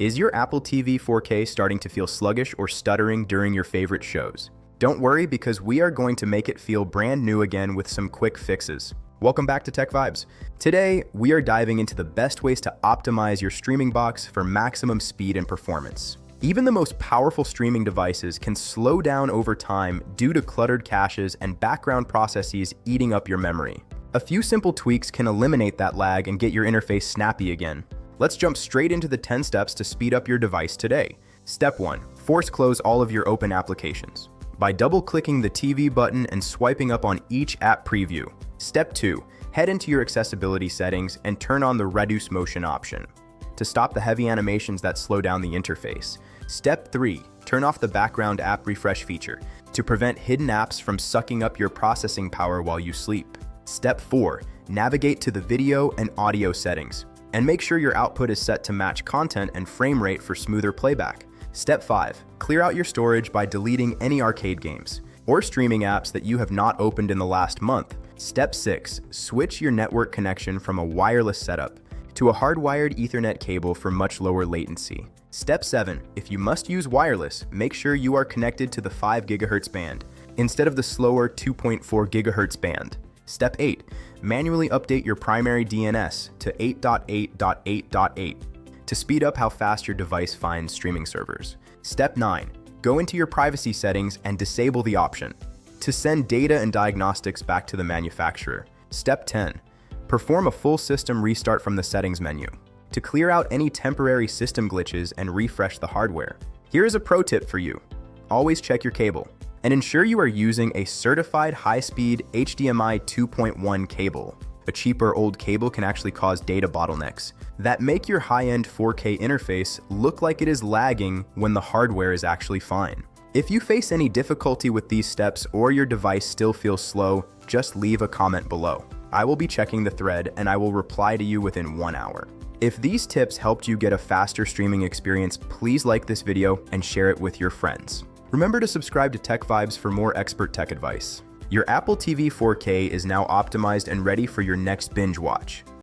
Is your Apple TV 4K starting to feel sluggish or stuttering during your favorite shows? Don't worry, because we are going to make it feel brand new again with some quick fixes. Welcome back to TechVibes. Today, we are diving into the best ways to optimize your streaming box for maximum speed and performance. Even the most powerful streaming devices can slow down over time due to cluttered caches and background processes eating up your memory. A few simple tweaks can eliminate that lag and get your interface snappy again. Let's jump straight into the 10 steps to speed up your device today. Step 1. Force close all of your open applications by double-clicking the TV button and swiping up on each app preview. Step 2. Head into your accessibility settings and turn on the reduce motion option to stop the heavy animations that slow down the interface. Step 3. Turn off the background app refresh feature to prevent hidden apps from sucking up your processing power while you sleep. Step 4. Navigate to the video and audio settings and make sure your output is set to match content and frame rate for smoother playback. Step 5. Clear out your storage by deleting any arcade games or streaming apps that you have not opened in the last month. Step 6. Switch your network connection from a wireless setup to a hardwired Ethernet cable for much lower latency. Step 7. If you must use wireless, make sure you are connected to the 5 GHz band instead of the slower 2.4 GHz band. Step 8. Manually update your primary DNS to 8.8.8.8 to speed up how fast your device finds streaming servers. Step 9. Go into your privacy settings and disable the option to send data and diagnostics back to the manufacturer. Step 10. Perform a full system restart from the settings menu to clear out any temporary system glitches and refresh the hardware. Here is a pro tip for you. Always check your cable and ensure you are using a certified high-speed HDMI 2.1 cable. A cheaper old cable can actually cause data bottlenecks that make your high-end 4K interface look like it is lagging when the hardware is actually fine. If you face any difficulty with these steps or your device still feels slow, just leave a comment below. I will be checking the thread and I will reply to you within 1 hour. If these tips helped you get a faster streaming experience, please like this video and share it with your friends. Remember to subscribe to TechVibes for more expert tech advice. Your Apple TV 4K is now optimized and ready for your next binge watch.